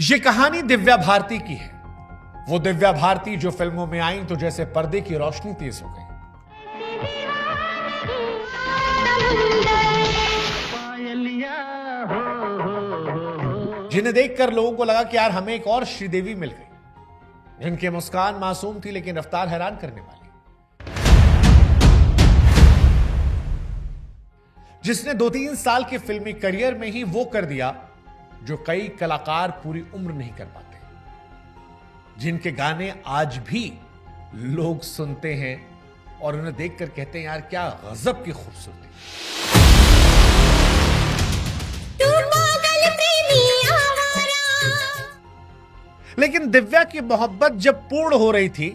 ये कहानी दिव्या भारती की है। वो दिव्या भारती जो फिल्मों में आई तो जैसे पर्दे की रोशनी तेज हो गई। जिन्हें देखकर लोगों को लगा कि यार हमें एक और श्रीदेवी मिल गई, जिनकी मुस्कान मासूम थी लेकिन रफ्तार हैरान करने वाली, जिसने 2-3 साल के फिल्मी करियर में ही वो कर दिया जो कई कलाकार पूरी उम्र नहीं कर पाते, जिनके गाने आज भी लोग सुनते हैं और उन्हें देखकर कहते हैं यार क्या गजब की खूबसूरती। लेकिन दिव्या की मोहब्बत जब पूर्ण हो रही थी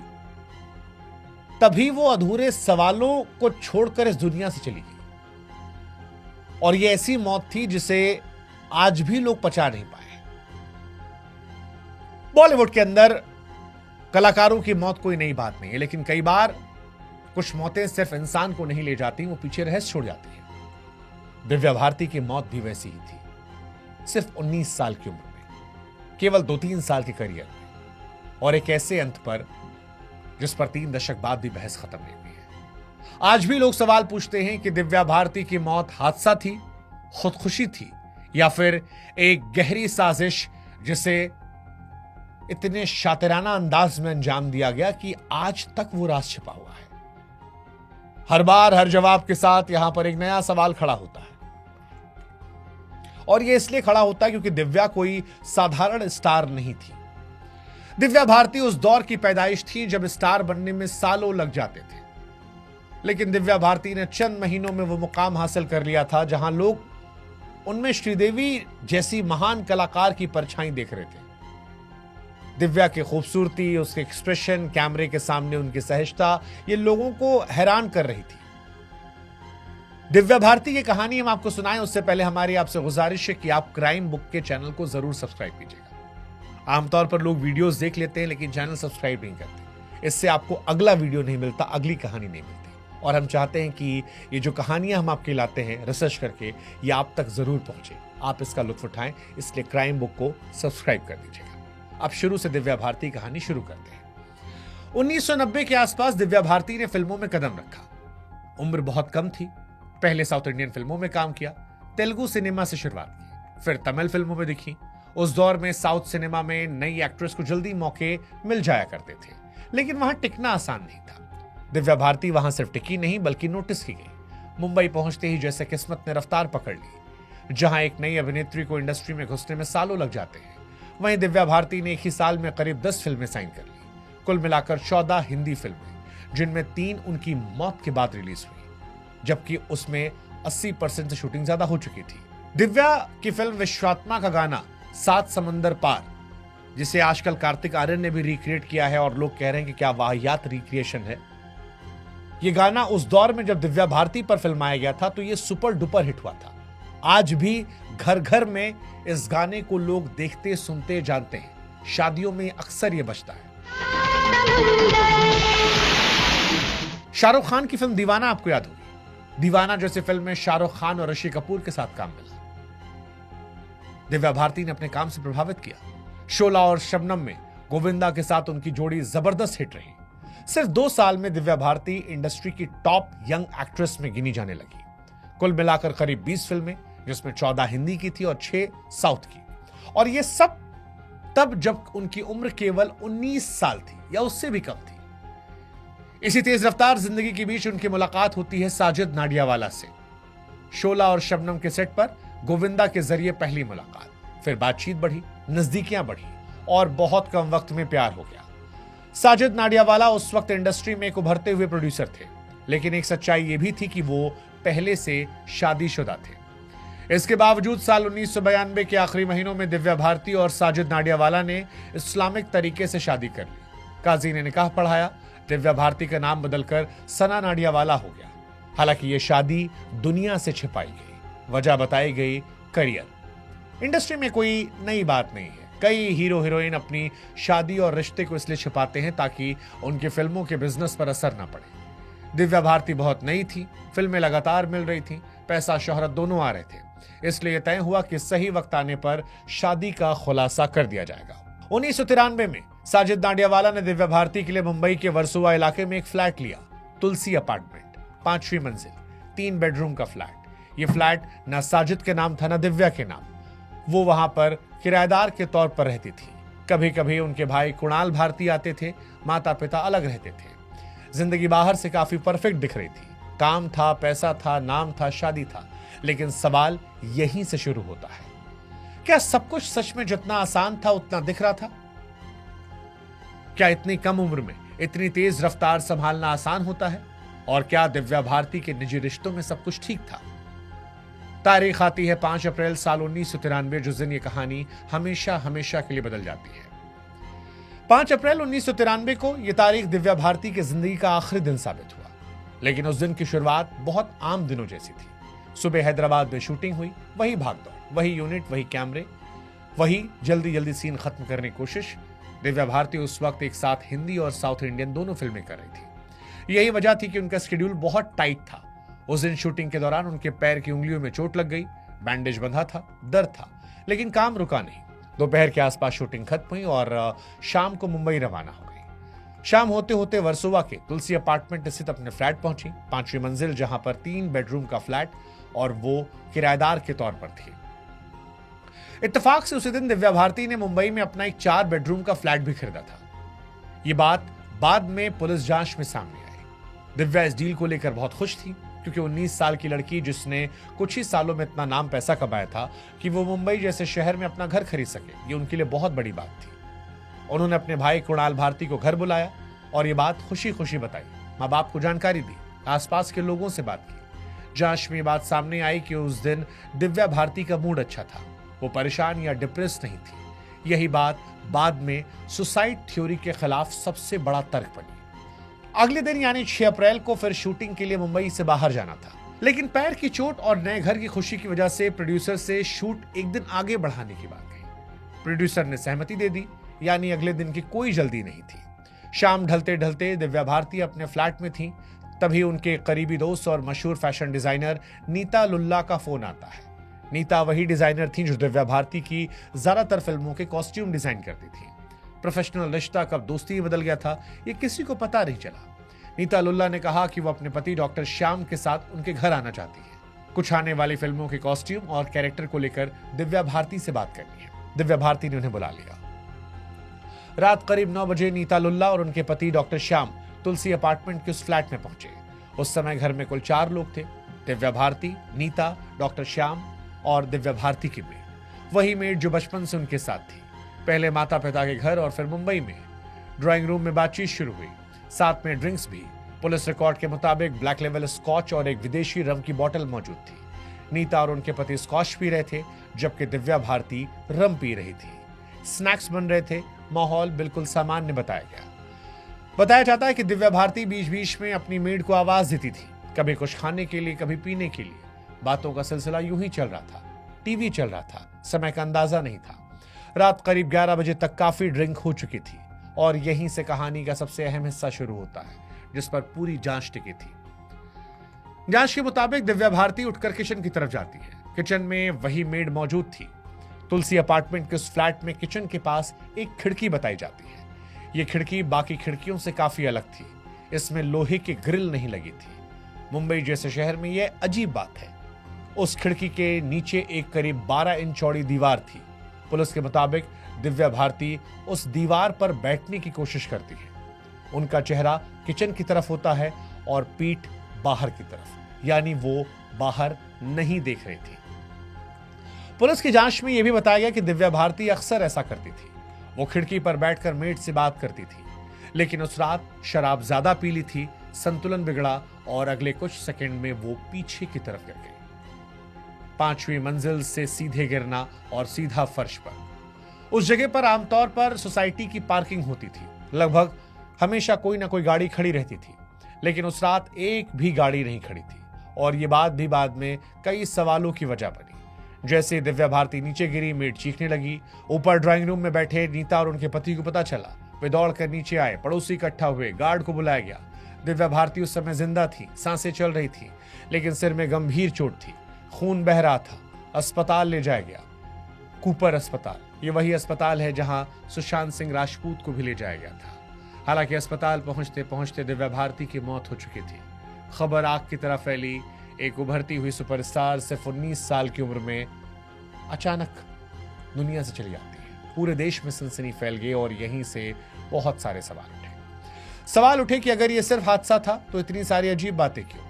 तभी वो अधूरे सवालों को छोड़कर इस दुनिया से चली गई, और ये ऐसी मौत थी जिसे आज भी लोग पचा नहीं पाए। बॉलीवुड के अंदर कलाकारों की मौत कोई नई बात नहीं है, लेकिन कई बार कुछ मौतें सिर्फ इंसान को नहीं ले जाती, वो पीछे रहस्य छोड़ जाती है। दिव्या भारती की मौत भी वैसी ही थी, सिर्फ 19 साल की उम्र में, केवल 2-3 साल के करियर में, और एक ऐसे अंत पर जिस पर 3 दशक बाद भी बहस खत्म नहीं हुई है। आज भी लोग सवाल पूछते हैं कि दिव्या भारती की मौत हादसा थी, खुदकुशी थी, या फिर एक गहरी साजिश जिसे इतने शातिराना अंदाज में अंजाम दिया गया कि आज तक वो राज छिपा हुआ है। हर बार हर जवाब के साथ यहां पर एक नया सवाल खड़ा होता है, और यह इसलिए खड़ा होता है क्योंकि दिव्या कोई साधारण स्टार नहीं थी। दिव्या भारती उस दौर की पैदाइश थी जब स्टार बनने में सालों लग जाते थे, लेकिन दिव्या भारती ने चंद महीनों में वो मुकाम हासिल कर लिया था जहां लोग उनमें श्रीदेवी जैसी महान कलाकार की परछाई देख रहे थे। दिव्या की खूबसूरती, उसके एक्सप्रेशन, कैमरे के सामने उनकी सहजता, ये लोगों को हैरान कर रही थी। दिव्या भारती की कहानी हम आपको सुनाएं उससे पहले हमारी आपसे गुजारिश है कि आप क्राइम बुक के चैनल को जरूर सब्सक्राइब कीजिएगा। आमतौर पर लोग वीडियोस देख लेते हैं लेकिन चैनल सब्सक्राइब नहीं करते, इससे आपको अगला वीडियो नहीं मिलता, अगली कहानी नहीं मिलती, और हम चाहते हैं कि ये जो कहानियां हम आपके लाते हैं रिसर्च करके, ये आप तक जरूर पहुंचे, आप इसका लुत्फ उठाएं, इसलिए क्राइम बुक को सब्सक्राइब कर दीजिएगा। अब शुरू से दिव्या भारती की कहानी शुरू करते हैं। 1990 के आसपास दिव्या भारती ने फिल्मों में कदम रखा। उम्र बहुत कम थी, पहले साउथ इंडियन फिल्मों में काम किया, तेलुगु सिनेमा से शुरुआत की, फिर तमिल फिल्मों में दिखी। उस दौर में साउथ सिनेमा में नई एक्ट्रेस को जल्दी मौके मिल जाया करते थे, लेकिन वहां टिकना आसान नहीं था। दिव्या भारती वहां सिर्फ टिकी नहीं बल्कि नोटिस की गई। मुंबई पहुंचते ही जैसे किस्मत ने रफ्तार पकड़ ली। जहां एक नई अभिनेत्री को इंडस्ट्री में घुसने में सालों लग जाते हैं, वहीं दिव्या भारती ने एक ही साल में करीब 10 फिल्में साइन कर ली। कुल मिलाकर 14 हिंदी फिल्में, जिनमें 3 उनकी मौत के बाद रिलीज हुई, जबकि उसमें 80% से शूटिंग ज्यादा हो चुकी थी। दिव्या की फिल्म विश्वात्मा का गाना सात समंदर पार, जिसे आजकल कार्तिक आर्यन ने भी रिक्रिएट किया है और लोग कह रहे हैं कि क्या वाहियात रिक्रिएशन है। यह गाना उस दौर में जब दिव्या भारती पर फिल्माया गया था तो यह सुपर डुपर हिट हुआ था। आज भी घर घर में इस गाने को लोग देखते, सुनते, जानते हैं। शादियों में अक्सर यह बजता है। शाहरुख खान की फिल्म दीवाना आपको याद होगी। दीवाना जैसी फिल्म में शाहरुख खान और ऋषि कपूर के साथ काम मिला। दिव्या भारती ने अपने काम से प्रभावित किया। शोला और शबनम में गोविंदा के साथ उनकी जोड़ी जबरदस्त हिट रही। सिर्फ 2 साल में दिव्या भारती इंडस्ट्री की टॉप यंग एक्ट्रेस में गिनी जाने लगी। कुल मिलाकर करीब 20 फिल्में, जिसमें 14 हिंदी की थी और 6 साउथ की, और यह सब तब जब उनकी उम्र केवल 19 साल थी या उससे भी कम थी। इसी तेज रफ्तार जिंदगी के बीच उनकी मुलाकात होती है साजिद नाडियावाला से। शोला और शबनम के सेट पर गोविंदा के जरिए पहली मुलाकात, फिर बातचीत बढ़ी, नजदीकियां बढ़ी और बहुत कम वक्त में प्यार हो गया। साजिद नाडियावाला उस वक्त इंडस्ट्री में एक उभरते हुए प्रोड्यूसर थे, लेकिन एक सच्चाई यह भी थी कि वो पहले से शादीशुदा थे। इसके बावजूद साल 1992 के आखिरी महीनों में दिव्या भारती और साजिद नाडियावाला ने इस्लामिक तरीके से शादी कर ली। काजी ने निकाह पढ़ाया, दिव्या भारती का नाम बदलकर सना नाडियावाला हो गया। हालांकि यह शादी दुनिया से छिपाई गई, वजह बताई गई करियर। इंडस्ट्री में कोई नई बात नहीं है। कई हीरो हीरोइन अपनी शादी और रिश्ते को इसलिए छिपाते हैं ताकि उनकी फिल्मों के बिजनेस पर असर ना पड़े। दिव्या भारती बहुत नई थी, फिल्में लगातार मिल रही थी, पैसा शोहरत दोनों आ रहे थे। इसलिए तय हुआ कि सही वक्त आने पर शादी का खुलासा कर दिया जाएगा। 1993 में साजिद नाडियावाला ने दिव्या भारती के लिए मुंबई के वर्सोवा इलाके में एक फ्लैट लिया, तुलसी अपार्टमेंट, 5वीं मंजिल, 3 बेडरूम का फ्लैट। ये फ्लैट न साजिद के नाम था न दिव्या के नाम। वो वहां पर किराएदार के तौर पर रहती थी। कभी कभी उनके भाई कुणाल भारती आते थे, माता पिता अलग रहते थे। जिंदगी बाहर से काफी परफेक्ट दिख रही थी। काम था, पैसा था, नाम था, शादी था। लेकिन सवाल यहीं से शुरू होता है, क्या सब कुछ सच में जितना आसान था उतना दिख रहा था? क्या इतनी कम उम्र में इतनी तेज रफ्तार संभालना आसान होता है? और क्या दिव्या भारती के निजी रिश्तों में सब कुछ ठीक था? तारीख आती है 5 अप्रैल साल 1993, जिस दिन ये कहानी हमेशा हमेशा के लिए बदल जाती है। 5 अप्रैल 1993 को यह तारीख दिव्या भारती की जिंदगी का आखिरी दिन साबित हुआ। लेकिन उस दिन की शुरुआत बहुत आम दिनों जैसी थी। सुबह हैदराबाद में शूटिंग हुई, वही भागदौड़, वही यूनिट, वही कैमरे, वही जल्दी जल्दी सीन खत्म करने की कोशिश। दिव्या भारती उस वक्त एक साथ हिंदी और साउथ इंडियन दोनों फिल्में कर रही थी। यही वजह थी कि उनका शेड्यूल बहुत टाइट था। उस दिन शूटिंग के दौरान उनके पैर की उंगलियों में चोट लग गई, बैंडेज बंधा था, दर्द था, लेकिन काम रुका नहीं। दोपहर के आसपास शूटिंग खत्म हुई और शाम को मुंबई रवाना हो गई। शाम होते होते वर्सोवा के तुलसी अपार्टमेंट स्थित अपने फ्लैट पहुंची, 5वीं मंजिल, जहां पर 3 बेडरूम का फ्लैट और वो किराएदार के तौर पर थी। इत्तेफाक से उसी दिन दिव्या भारती ने मुंबई में अपना एक 4 बेडरूम का फ्लैट भी खरीदा था। ये बात बाद में पुलिस जांच में सामने आई। दिव्या इस डील को लेकर बहुत खुश थी, क्योंकि 19 साल की लड़की जिसने कुछ ही सालों में इतना नाम पैसा कमाया था कि वो मुंबई जैसे शहर में अपना घर खरीद सके, ये उनके लिए बहुत बड़ी बात थी। उन्होंने अपने भाई कुणाल भारती को घर बुलाया और ये बात खुशी खुशी बताई, माँ बाप को जानकारी दी, आसपास के लोगों से बात की। जांच में बात सामने आई कि उस दिन दिव्या भारती का मूड अच्छा था, वो परेशान या डिप्रेस नहीं थी। यही बात बाद में सुसाइड थ्योरी के खिलाफ सबसे बड़ा तर्क बनी। अगले दिन यानी 6 अप्रैल को फिर शूटिंग के लिए मुंबई से बाहर जाना था, लेकिन पैर की चोट और नए घर की खुशी की वजह से प्रोड्यूसर से शूट एक दिन आगे बढ़ाने की बात कही। प्रोड्यूसर ने सहमति दे दी, यानी अगले दिन की कोई जल्दी नहीं थी। शाम ढलते ढलते दिव्या भारती अपने फ्लैट में थी, तभी उनके करीबी दोस्त और मशहूर फैशन डिजाइनर नीता लुल्ला का फोन आता है। नीता वही डिजाइनर थी जो दिव्या भारती की ज्यादातर फिल्मों के कॉस्ट्यूम डिजाइन करती थी। प्रोफेशनल रिश्ता कब दोस्ती में बदल गया था, ये किसी को पता नहीं चला। नीता लुल्ला ने कहा कि वो अपने पति डॉक्टर श्याम के साथ उनके घर आना चाहती है। कुछ आने वाली फिल्मों के कॉस्ट्यूम और कैरेक्टर को लेकर दिव्या भारती से बात करनी है। दिव्या भारती ने उन्हें बुला लिया। रात करीब 9 बजे नीता लुल्ला और उनके पति डॉक्टर श्याम तुलसी अपार्टमेंट के उस फ्लैट में पहुंचे। उस समय घर में कुल 4 लोग थे, दिव्या भारती, नीता, डॉक्टर श्याम और दिव्या भारती की मेड, वही मेड जो बचपन से उनके साथ थी। पहले माता पिता के घर और फिर मुंबई में। ड्राइंग रूम में बातचीत शुरू हुई, साथ में ड्रिंक्स भी। पुलिस रिकॉर्ड के मुताबिक ब्लैक लेवल स्कॉच और एक विदेशी रम की बोतल मौजूद थी। नीता और उनके पति स्कॉच पी रहे थे, जबकि दिव्या भारती रम पी रही थी। स्नैक्स बन रहे थे, माहौल बिल्कुल सामान्य बताया गया। बताया जाता है कि दिव्या भारती बीच बीच में अपनी मेड को आवाज देती थी, कभी कुछ खाने के लिए, कभी पीने के लिए। बातों का सिलसिला यूं ही चल रहा था। टीवी चल रहा था, समय का अंदाजा नहीं था। रात करीब 11 बजे तक काफी ड्रिंक हो चुकी थी और यहीं से कहानी का सबसे अहम हिस्सा शुरू होता है, जिस पर पूरी जांच टिकी थी। जांच के मुताबिक दिव्या भारती उठकर किचन की तरफ जाती है। किचन में वही मेड मौजूद थी। तुलसी अपार्टमेंट के उस फ्लैट में किचन के पास एक खिड़की बताई जाती है। यह खिड़की बाकी खिड़कियों से काफी अलग थी। इसमें लोहे की ग्रिल नहीं लगी थी। मुंबई जैसे शहर में यह अजीब बात है। उस खिड़की के नीचे एक करीब 12 इंच चौड़ी दीवार थी। पुलिस के मुताबिक दिव्या भारती उस दीवार पर बैठने की कोशिश करती है। उनका चेहरा किचन की तरफ होता है और पीठ बाहर की तरफ, यानी वो बाहर नहीं देख रही थी। पुलिस की जांच में यह भी बताया गया कि दिव्या भारती अक्सर ऐसा करती थी। वो खिड़की पर बैठकर मेड से बात करती थी, लेकिन उस रात शराब ज्यादा पी ली थी, संतुलन बिगड़ा और अगले कुछ सेकंड में वो पीछे की तरफ गिर गई। 5वीं मंजिल से सीधे गिरना और सीधा फर्श पर। उस जगह पर आमतौर पर सोसाइटी की पार्किंग होती थी। लगभग हमेशा कोई ना कोई गाड़ी खड़ी रहती थी, लेकिन उस रात एक भी गाड़ी नहीं खड़ी थी और ये बात भी बाद में कई सवालों की वजह बनी। जैसे दिव्या भारती नीचे गिरी, मेड चीखने लगी। ऊपर ड्राइंग रूम में बैठे नीता और उनके पति को पता चला। वे दौड़कर नीचे आए, पड़ोसी इकट्ठा हुए, गार्ड को बुलाया गया। दिव्या भारती उस समय जिंदा थी, सांसें चल रही थी, लेकिन सिर में गंभीर चोट थी, खून बह रहा था अस्पताल ले जाया गया, कूपर अस्पताल। ये वही अस्पताल है जहां सुशांत सिंह राजपूत को भी ले जाया गया था। हालांकि अस्पताल पहुंचते पहुंचते दिव्या भारती की मौत हो चुकी थी। खबर आग की तरह फैली। एक उभरती हुई सुपरस्टार सिर्फ 19 साल की उम्र में अचानक दुनिया से चली जाती है। पूरे देश में सनसनी फैल गई और यहीं से बहुत सारे सवाल उठे कि अगर ये सिर्फ हादसा था तो इतनी सारी अजीब बातें क्यों?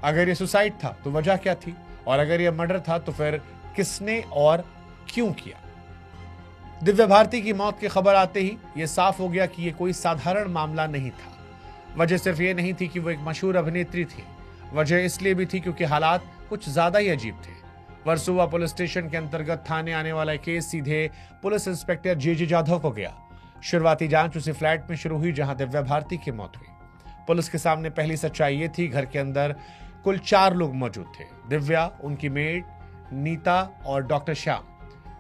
अगर ये सुसाइड था तो वजह क्या थी? और अगर ये मर्डर था तो फिर किसने और क्यों किया? दिव्या भारती की मौत की खबर आते ही यह साफ हो गया कि यह कोई साधारण मामला नहीं था। वजह सिर्फ ये नहीं थी कि वो एक मशहूर अभिनेत्री थी, वजह इसलिए भी थी क्योंकि हालात कुछ ज्यादा ही अजीब थे। वर्सोवा पुलिस स्टेशन के अंतर्गत थाने आने वाला केस सीधे पुलिस इंस्पेक्टर जे जाधव को गया। शुरुआती जांच उसी फ्लैट में शुरू हुई जहां दिव्या भारती की मौत हुई। पुलिस के सामने पहली सच्चाई ये थी, घर के अंदर कुल 4 लोग मौजूद थे। दिव्या, उनकी मेड नीता और डॉक्टर श्याम।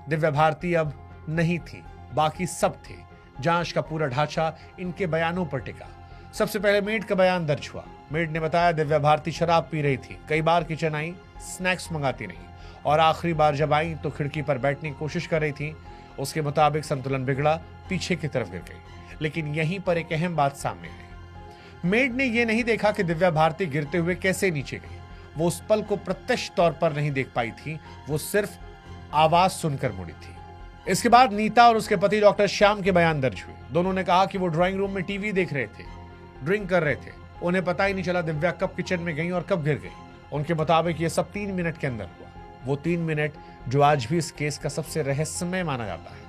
दिव्या भारती अब नहीं थी, बाकी सब थे। जांच का पूरा ढांचा इनके बयानों पर टिका। सबसे पहले मेड का बयान दर्ज हुआ। मेड ने बताया दिव्या भारती शराब पी रही थी, कई बार किचन आई, स्नैक्स मंगाती रही और आखिरी बार जब आई तो खिड़की पर बैठने की कोशिश कर रही थी। उसके मुताबिक संतुलन बिगड़ा, पीछे की तरफ गिर गई। लेकिन यहीं पर एक अहम बात सामने आई। मेड ने यह नहीं देखा कि दिव्या भारती गिरते हुए कैसे नीचे गई। वो उस पल को प्रत्यक्ष तौर पर नहीं देख पाई थी, वो सिर्फ आवाज सुनकर मुड़ी थी। इसके बाद नीता और उसके पति डॉक्टर श्याम के बयान दर्ज हुए। दोनों ने कहा कि वो ड्राइंग रूम में टीवी देख रहे थे, ड्रिंक कर रहे थे। उन्हें पता ही नहीं चला दिव्या कब किचन में गई और कब गिर गई। उनके मुताबिक ये सब 3 मिनट के अंदर हुआ। वो 3 मिनट जो आज भी इस केस का सबसे रहस्यमय माना जाता है।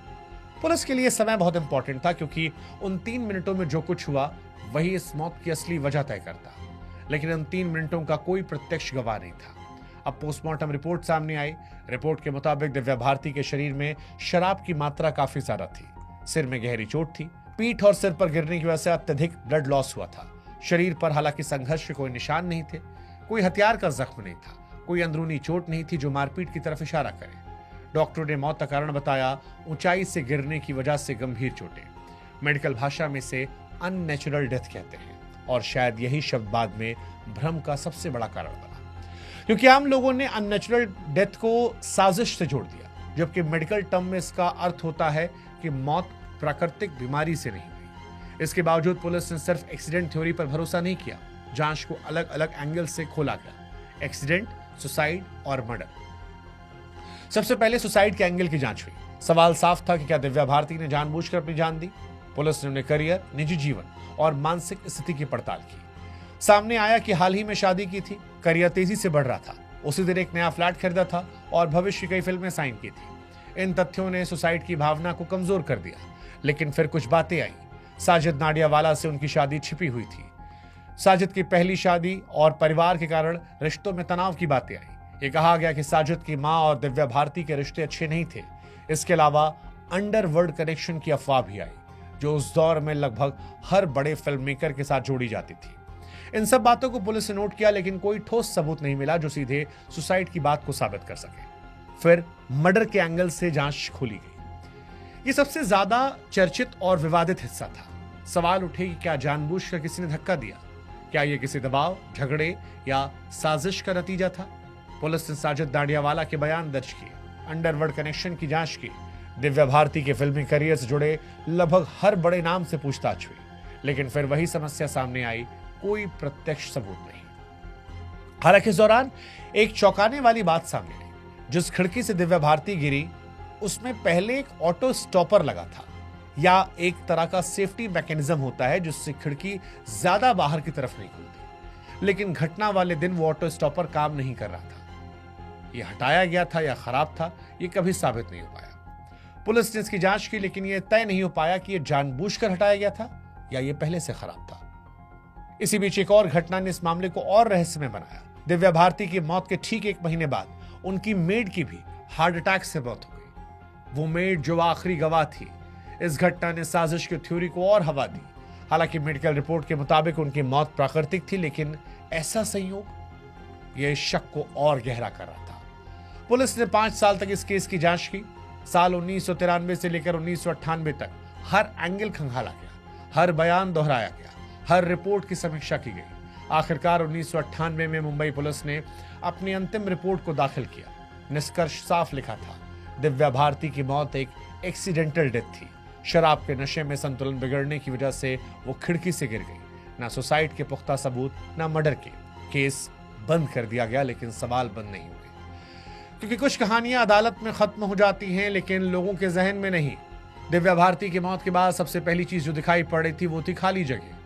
पुलिस के लिए समय बहुत इंपॉर्टेंट था क्योंकि उन 3 मिनटों में जो कुछ हुआ वही इस मौत की असली वजह तय करता। लेकिन उन 3 मिनटों का कोई प्रत्यक्ष गवाह नहीं था। अब पोस्टमार्टम रिपोर्ट सामने आई। रिपोर्ट के मुताबिक दिव्या भारती के शरीर में शराब की मात्रा काफी ज्यादा थी। सिर में गहरी चोट थी। पीठ और सिर पर गिरने की वजह से अत्यधिक ब्लड लॉस हुआ था। शरीर पर हालांकि संघर्ष के कोई निशान नहीं थे, कोई हथियार का जख्म नहीं था, कोई अंदरूनी चोट नहीं थी जो मारपीट की तरफ इशारा करे। डॉक्टरों ने मौत का कारण बताया ऊंचाई से गिरने की वजह से गंभीर चोटें। मेडिकल भाषा में से अननेचुरल डेथ कहते हैं और शायद यही शब्द बाद में भ्रम का सबसे बड़ा कारण बना, क्योंकि आम लोगों ने अननेचुरल डेथ को साजिश से जोड़ दिया, जबकि मेडिकल टर्म में इसका अर्थ होता है कि मौत प्राकृतिक बीमारी से नहीं हुई। इसके बावजूद पुलिस ने सिर्फ एक्सीडेंट थ्योरी पर भरोसा नहीं किया। जांच को अलग अलग एंगल से खोला गया, एक्सीडेंट, सुसाइड और मर्डर। सबसे पहले सुसाइड के एंगल की जांच हुई। सवाल साफ था कि क्या दिव्या भारती ने जानबूझकर अपनी जान दी। पुलिस ने उन्हें करियर, निजी जीवन और मानसिक स्थिति की पड़ताल की। सामने आया कि हाल ही में शादी की थी, करियर तेजी से बढ़ रहा था, उसी दिन एक नया फ्लैट खरीदा था और भविष्य की कई फिल्में साइन की थी। इन तथ्यों ने सुसाइड की भावना को कमजोर कर दिया। लेकिन फिर कुछ बातें आई। साजिद नाडियावाला से उनकी शादी छिपी हुई थी। साजिद की पहली शादी और परिवार के कारण रिश्तों में तनाव की बातें आई। ये कहा गया कि साजिद की मां और दिव्या भारती के रिश्ते अच्छे नहीं थे। इसके अलावा अंडरवर्ल्ड कनेक्शन की अफवाह भी आई, जो उस दौर में लगभग हर बड़े फिल्म मेकर के साथ जोड़ी जाती थी। इन सब बातों को पुलिस ने नोट किया, लेकिन कोई ठोस सबूत नहीं मिला जो सीधे सुसाइड की बात को साबित कर सके। फिर मर्डर के एंगल से जांच खोली गई। ये सबसे ज्यादा चर्चित और विवादित हिस्सा था। सवाल उठे कि क्या जानबूझकर किसी ने धक्का दिया? क्या यह किसी दबाव, झगड़े या साजिश का नतीजा था? पुलिस ने साजिद नाडियावाला के बयान दर्ज किए, अंडरवर्ल्ड कनेक्शन की जांच की। दिव्या भारती के फिल्मी करियर से जुड़े लगभग हर बड़े नाम से पूछताछ हुई। लेकिन फिर वही समस्या सामने आई, कोई प्रत्यक्ष सबूत नहीं। हालांकि इस दौरान एक चौंकाने वाली बात सामने आई। जिस खिड़की से दिव्या भारती गिरी उसमें पहले एक ऑटो स्टॉपर लगा था, या एक तरह का सेफ्टी मैकेनिज्म होता है जिससे खिड़की ज्यादा बाहर की तरफ नहीं खुलती। लेकिन घटना वाले दिन वो ऑटो स्टॉपर काम नहीं कर रहा था। यह हटाया गया था या खराब था, यह कभी साबित नहीं हो पाया। पुलिस ने इसकी जांच की, लेकिन यह तय नहीं हो पाया कि यह जानबूझकर हटाया गया था या यह पहले से खराब था। इसी बीच एक और घटना ने इस मामले को और रहस्यमय बनाया। दिव्या भारती की मौत के ठीक 1 महीने बाद उनकी मेड की भी हार्ट अटैक से मौत हो गई। वो मेड जो आखिरी गवाह थी। इस घटना ने साजिश की थ्योरी को और हवा दी। हालांकि मेडिकल रिपोर्ट के मुताबिक उनकी मौत प्राकृतिक थी, लेकिन ऐसा संयोग यह शक को और गहरा कर रहा था। पुलिस ने 5 साल तक इस केस की जांच की। साल 1993 से लेकर 1998 तक हर एंगल खंगाला गया, हर बयान दोहराया गया, हर रिपोर्ट की समीक्षा की गई। आखिरकार 1998 में मुंबई पुलिस ने अपनी अंतिम रिपोर्ट को दाखिल किया। निष्कर्ष साफ लिखा था, दिव्या भारती की मौत एक एक्सीडेंटल डेथ थी। शराब के नशे में संतुलन बिगड़ने की वजह से वो खिड़की से गिर गई। ना सुसाइड के पुख्ता सबूत, ना मर्डर के। केस बंद कर दिया गया, लेकिन सवाल बंद नहीं हुए, क्योंकि कुछ कहानियां अदालत में खत्म हो जाती हैं लेकिन लोगों के जहन में नहीं। दिव्या भारती की मौत के बाद सबसे पहली चीज जो दिखाई पड़ रही थी वो थी खाली जगह।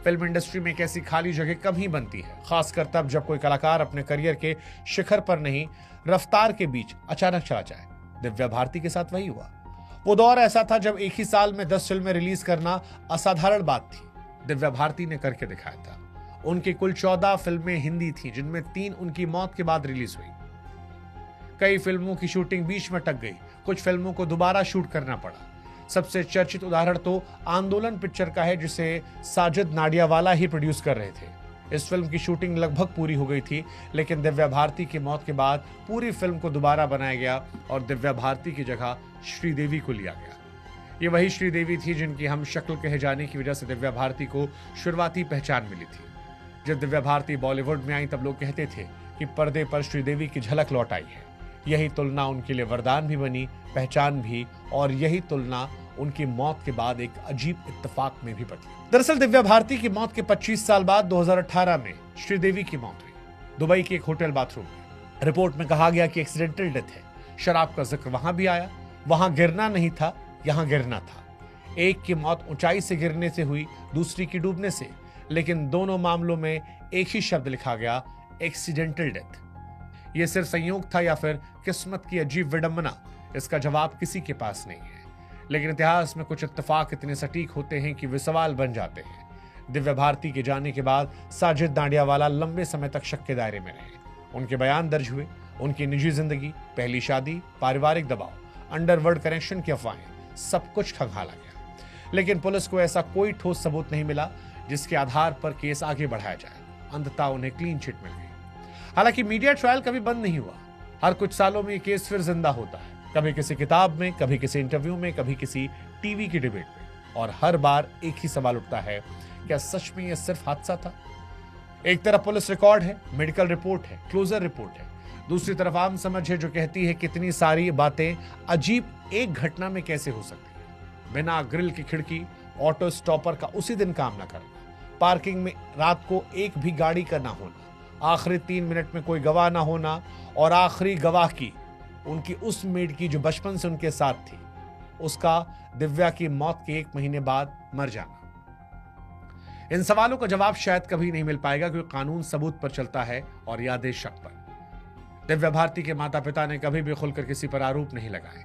फिल्म इंडस्ट्री में एक ऐसी खाली जगह कम ही बनती है, खासकर तब जब कोई कलाकार अपने करियर के शिखर पर नहीं, रफ्तार के बीच अचानक चला जाए। दिव्या भारती के साथ वही हुआ। वो दौर ऐसा था जब एक ही साल में 10 फिल्में रिलीज करना असाधारण बात थी। दिव्या भारती ने करके दिखाया था। उनकी कुल 14 फिल्में हिंदी थीं, जिनमें 3 उनकी मौत के बाद रिलीज हुई। कई फिल्मों की शूटिंग बीच में अटक गई, कुछ फिल्मों को दोबारा शूट करना पड़ा। सबसे चर्चित उदाहरण तो आंदोलन पिक्चर का है, जिसे साजिद नाडियावाला ही प्रोड्यूस कर रहे थे। इस फिल्म की शूटिंग लगभग पूरी हो गई थी, लेकिन दिव्या भारती की मौत के बाद पूरी फिल्म को दोबारा बनाया गया और दिव्या भारती की जगह श्रीदेवी को लिया गया। ये वही श्रीदेवी थी जिनकी हम शक्ल कहे जाने की वजह से दिव्या भारती को शुरुआती पहचान मिली थी। जब दिव्या भारती बॉलीवुड में आई तब लोग कहते थे कि पर्दे पर श्रीदेवी की झलक लौट आई है। यही तुलना उनके लिए वरदान भी बनी, पहचान भी, और यही तुलना उनकी मौत के बाद एक अजीब इत्तेफाक में भी बदली। दरअसल दिव्या भारती की मौत के 25 साल बाद 2018 में श्रीदेवी की मौत हुई, दुबई के एक होटल बाथरूम में। रिपोर्ट में कहा गया कि एक्सीडेंटल डेथ है। शराब का जिक्र वहां भी आया। वहां गिरना नहीं था, यहां गिरना था। एक की मौत ऊंचाई से गिरने से हुई, दूसरी की डूबने से, लेकिन दोनों मामलों में एक ही शब्द लिखा गया, एक्सीडेंटल डेथ। यह सिर्फ संयोग था या फिर किस्मत की अजीब विडंबना, इसका जवाब किसी के पास नहीं है। लेकिन इतिहास में कुछ इत्तेफाक इतने सटीक होते हैं कि वे सवाल बन जाते हैं। दिव्या भारती के जाने के बाद साजिद नाडियावाला लंबे समय तक शक के दायरे में रहे। उनके बयान दर्ज हुए, उनकी निजी जिंदगी, पहली शादी, पारिवारिक दबाव, अंडरवर्ल्ड कनेक्शन की अफवाहें, सब कुछ खंगाला गया। लेकिन पुलिस को ऐसा कोई ठोस सबूत नहीं मिला जिसके आधार पर केस आगे बढ़ाया जाए। अंततः उन्हें क्लीन चिट मिल गई। हालांकि मीडिया ट्रायल कभी बंद नहीं हुआ। हर कुछ सालों में ये केस फिर जिंदा होता है, कभी किसी किताब में, कभी किसी इंटरव्यू में, कभी किसी टीवी की डिबेट में, और हर बार एक ही सवाल उठता है, क्या सच में यह सिर्फ हादसा था? एक तरफ पुलिस रिकॉर्ड है, मेडिकल रिपोर्ट है, क्लोजर रिपोर्ट है। दूसरी तरफ आम समझ है जो कहती है कितनी सारी बातें अजीब एक घटना में कैसे हो सकती है। बिना ग्रिल की खिड़की, ऑटो स्टॉपर का उसी दिन काम ना करना, पार्किंग में रात को एक भी गाड़ी का ना होना, आखिरी 3 मिनट में कोई गवाह ना होना, और आखिरी गवाह की उनकी उस मेड की जो बचपन से उनके साथ थी, उसका दिव्या की मौत के 1 महीने बाद मर जाना। इन सवालों का जवाब शायद कभी नहीं मिल पाएगा, क्योंकि कानून सबूत पर चलता है और यादें शक पर। दिव्या भारती के माता पिता ने कभी भी खुलकर किसी पर आरोप नहीं लगाए।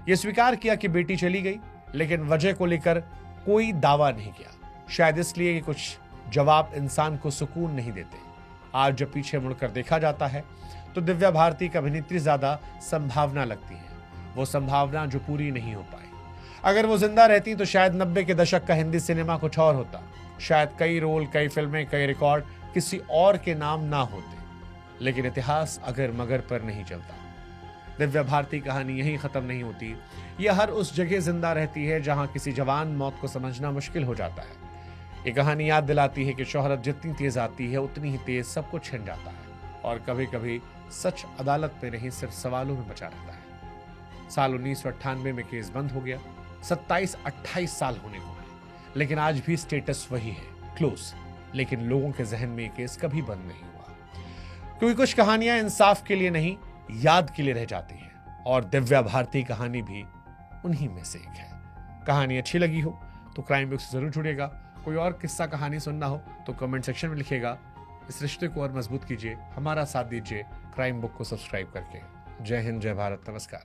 यह स्वीकार किया कि बेटी चली गई, लेकिन वजह को लेकर कोई दावा नहीं किया। शायद इसलिए कि कुछ जवाब इंसान को सुकून नहीं देते। आज जब पीछे मुड़कर देखा जाता है तो दिव्या भारती का अभिनेत्री ज्यादा संभावना लगती है, वो संभावना जो पूरी नहीं हो पाई। अगर वो जिंदा रहती तो शायद 90 के दशक का हिंदी सिनेमा कुछ और होता। शायद कई रोल, कई फिल्में, कई रिकॉर्ड किसी और के नाम ना होते। लेकिन इतिहास अगर मगर पर नहीं चलता। दिव्या भारती कहानी यहीं खत्म नहीं होती। यह हर उस जगह जिंदा रहती है जहां किसी जवान मौत को समझना मुश्किल हो जाता है। ये कहानी याद दिलाती है कि शोहरत जितनी तेज आती है उतनी ही तेज सब कुछ छिन जाता है, और कभी कभी सच अदालत में नहीं सिर्फ सवालों में बचा रहता है। साल 1998 में केस बंद हो गया। 27-28 साल होने को है, लेकिन आज भी स्टेटस वही है, क्लोज। लेकिन लोगों के जहन में ये केस कभी बंद नहीं हुआ, क्योंकि कुछ कहानियां इंसाफ के लिए नहीं, याद के लिए रह जाती हैं, और दिव्या भारती कहानी भी उन्हीं में से एक है। कहानी अच्छी लगी हो तो क्राइम बुक से जरूर जुड़िएगा। कोई और किस्सा कहानी सुनना हो तो कमेंट सेक्शन में लिखिएगा। इस रिश्ते को और मजबूत कीजिए, हमारा साथ दीजिए क्राइम बुक को सब्सक्राइब करके। जय हिंद, जय भारत, नमस्कार।